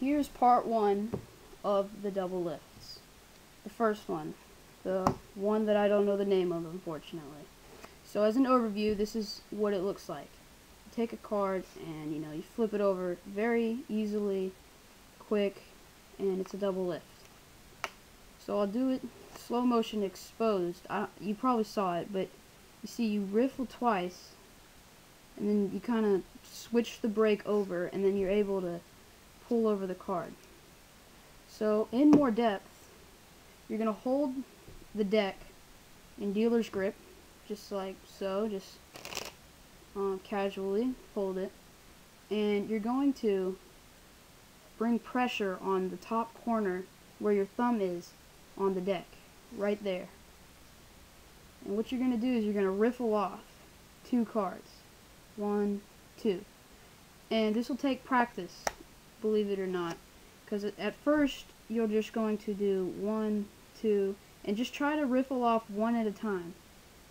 here's part one of the double lifts. The first one, the one that I don't know the name of, unfortunately. So as an overview, this is what it looks like. You take a card and you flip it over very easily, quick, and it's a double lift. So I'll do it slow motion exposed. You probably saw it, but you see you riffle twice, and then you kind of switch the brake over, and then you're able to pull over the card. So in more depth, you're going to hold the deck in dealer's grip, just like so, just casually hold it, and you're going to bring pressure on the top corner where your thumb is on the deck, right there. And what you're going to do is you're going to riffle off 2 cards. 1, 2. And this will take practice, believe it or not, because at first you're just going to do 1, 2, and just try to riffle off 1 at a time.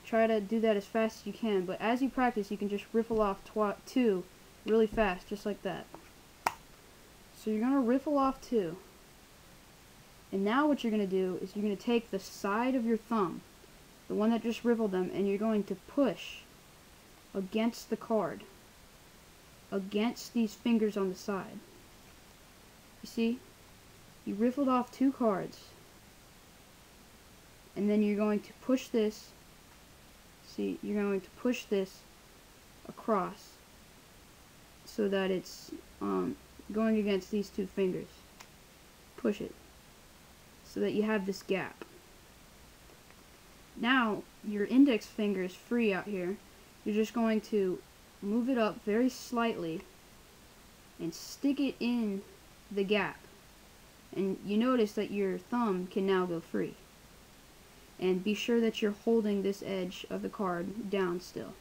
Try to do that as fast as you can, but as you practice you can just riffle off 2 really fast, just like that. So you're going to riffle off 2. And now what you're going to do is you're going to take the side of your thumb, the one that just riffled them, and you're going to push against the card, against these fingers on the side. You see? You riffled off 2 cards, and then you're going to push this. See, you're going to push this across so that it's going against these 2 fingers. Push it so that you have this gap. Now your index finger is free out here. You're just going to move it up very slightly and stick it in the gap, and you notice that your thumb can now go free. And be sure that you're holding this edge of the card down still.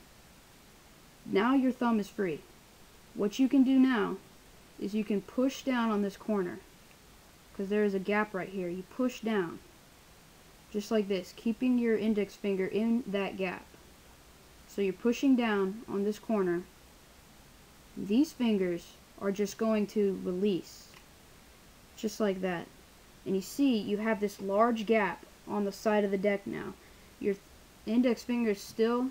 Now your thumb is free. What you can do now is you can push down on this corner, because there is a gap right here. You push down just like this, keeping your index finger in that gap. So you're pushing down on this corner. These fingers are just going to release, just like that. And you see you have this large gap on the side of the deck now. Your index finger is still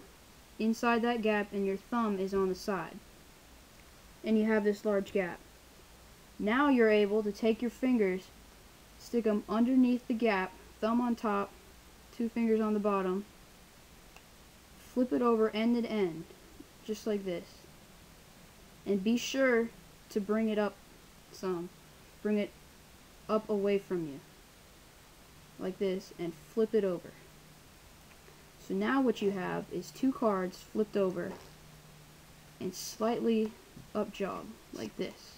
inside that gap and your thumb is on the side. And you have this large gap. Now you're able to take your fingers, stick them underneath the gap, thumb on top, 2 fingers on the bottom, flip it over end to end, just like this. And be sure to bring it up some. Bring it up away from you, like this, and flip it over. So now what you have is 2 cards flipped over and slightly up jog, like this.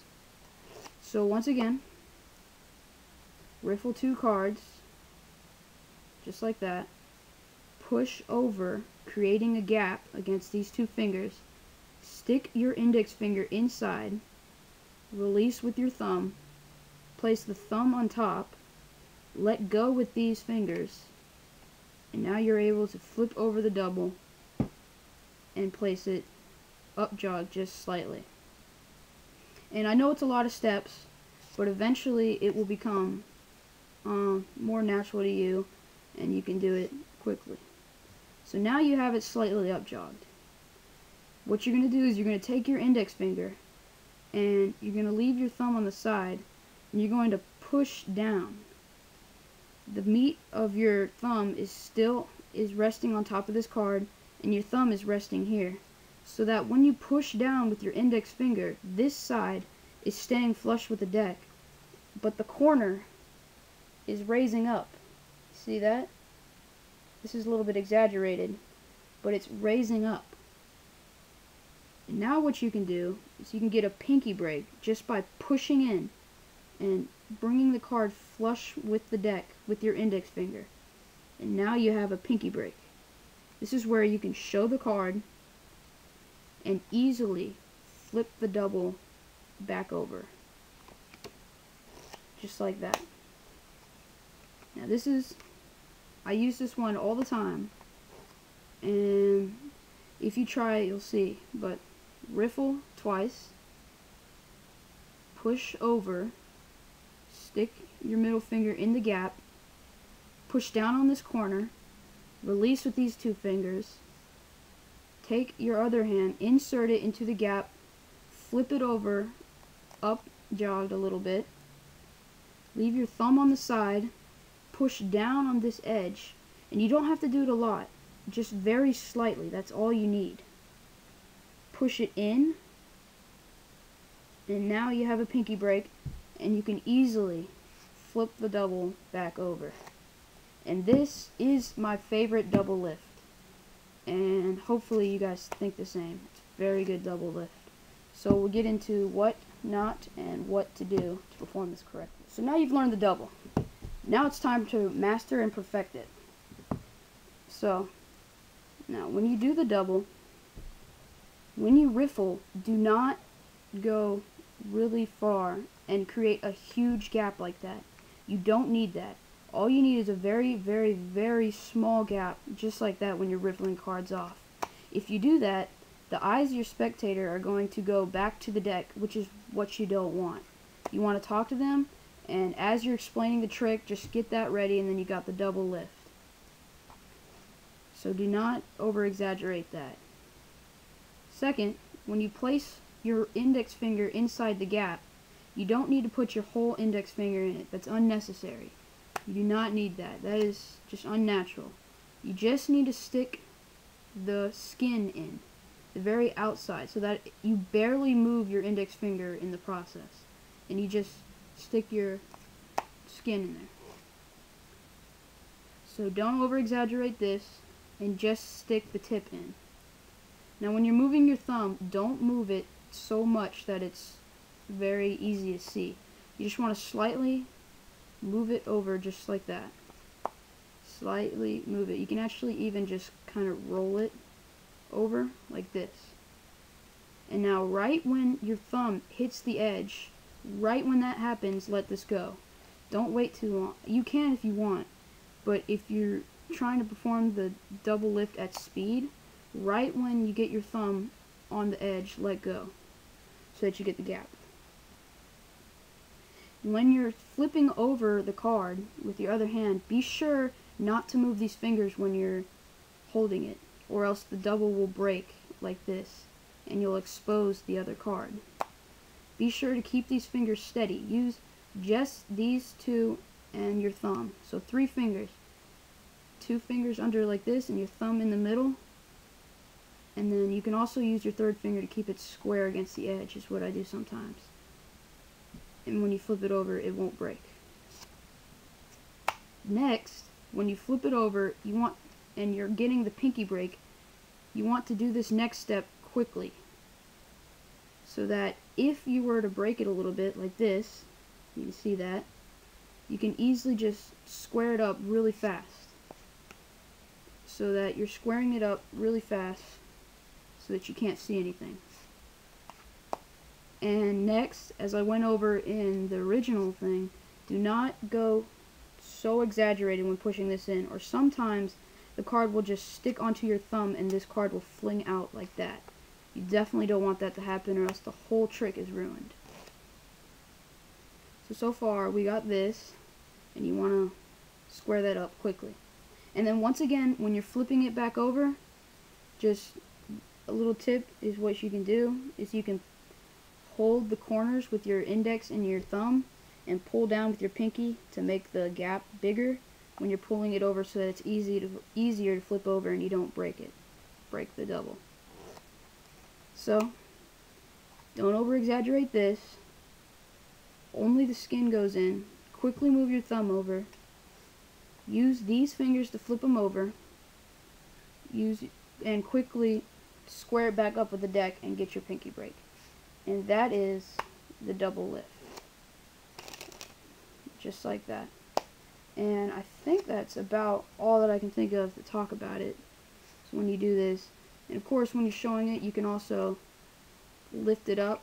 So once again, riffle 2 cards, just like that. Push over, creating a gap against these 2 fingers. Stick your index finger inside, release with your thumb, place the thumb on top, let go with these fingers, and now you're able to flip over the double and place it up jog just slightly. And I know it's a lot of steps, but eventually it will become more natural to you, and you can do it quickly. So now you have it slightly up jogged. What you're going to do is you're going to take your index finger and you're going to leave your thumb on the side, and you're going to push down. The meat of your thumb is resting on top of this card, and your thumb is resting here, so that when you push down with your index finger, this side is staying flush with the deck, but the corner is raising up. See that? This is a little bit exaggerated, but it's raising up. And now what you can do is you can get a pinky break just by pushing in and bringing the card flush with the deck with your index finger. And now you have a pinky break. This is where you can show the card and easily flip the double back over. Just like that. Now I use this one all the time, and if you try it you'll see, but riffle twice, push over, stick your middle finger in the gap, push down on this corner, release with these two fingers, take your other hand, insert it into the gap, flip it over, up jogged a little bit, leave your thumb on the side, push down on this edge, and you don't have to do it a lot, just very slightly, that's all you need. Push it in, and now you have a pinky break, and you can easily flip the double back over. And this is my favorite double lift, and hopefully you guys think the same. It's a very good double lift. So we'll get into what not and what to do to perform this correctly. So now you've learned the double. Now it's time to master and perfect it. So now when you do the double, when you riffle, do not go really far and create a huge gap like that. You don't need that. All you need is a very, very, very small gap, just like that when you're riffling cards off. If you do that, the eyes of your spectator are going to go back to the deck, which is what you don't want. You want to talk to them, and as you're explaining the trick, just get that ready, and then you got the double lift. So do not over-exaggerate that. Second, when you place your index finger inside the gap, you don't need to put your whole index finger in it. That's unnecessary. You do not need that. That is just unnatural. You just need to stick the skin in, the very outside, so that you barely move your index finger in the process. And you just stick your skin in there. So don't over-exaggerate this, and just stick the tip in. Now when you're moving your thumb, don't move it so much that it's very easy to see. You just want to slightly move it over just like that. Slightly move it. You can actually even just kind of roll it over like this. And now right when your thumb hits the edge, right when that happens, let this go. Don't wait too long. You can if you want, but if you're trying to perform the double lift at speed, right when you get your thumb on the edge, let go, so that you get the gap. When you're flipping over the card with your other hand, be sure not to move these fingers when you're holding it, or else the double will break like this, and you'll expose the other card. Be sure to keep these fingers steady. Use just these two and your thumb. So 3 fingers. 2 fingers under like this, and your thumb in the middle. And then you can also use your 3rd finger to keep it square against the edge, is what I do sometimes. And when you flip it over, it won't break. Next, when you flip it over, and you're getting the pinky break, you want to do this next step quickly, so that if you were to break it a little bit like this, you can see that, you can easily just square it up really fast, so that you're squaring it up really fast so that you can't see anything. And next, as I went over in the original thing, do not go so exaggerated when pushing this in, or sometimes the card will just stick onto your thumb and this card will fling out like that. You definitely don't want that to happen, or else the whole trick is ruined. So far we got this, and you want to square that up quickly. And then once again, when you're flipping it back over, just a little tip is what you can do, is you can hold the corners with your index and your thumb, and pull down with your pinky to make the gap bigger when you're pulling it over, so that it's easier to flip over and you don't break the double. So don't over exaggerate this. Only the skin goes in. Quickly move your thumb over. Use these fingers to flip them over. And quickly square it back up with the deck and get your pinky break. And that is the double lift. Just like that. And I think that's about all that I can think of to talk about it. So when you do this, and of course when you're showing it, you can also lift it up,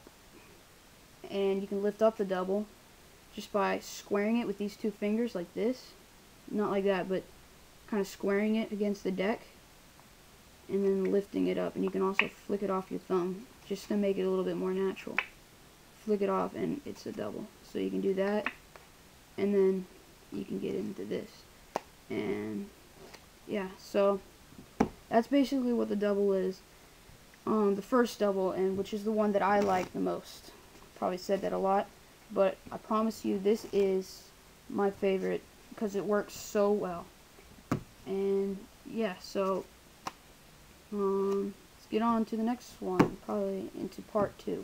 and you can lift up the double just by squaring it with these 2 fingers like this. Not like that, but kind of squaring it against the deck, and then lifting it up. And you can also flick it off your thumb just to make it a little bit more natural. Flick it off and it's a double. So you can do that. and then you can get into this. And yeah, so that's basically what the double is. The first double, and which is the one that I like the most. Probably said that a lot, but I promise you this is my favorite because it works so well. And yeah, so let's get on to the next one, probably into part 2.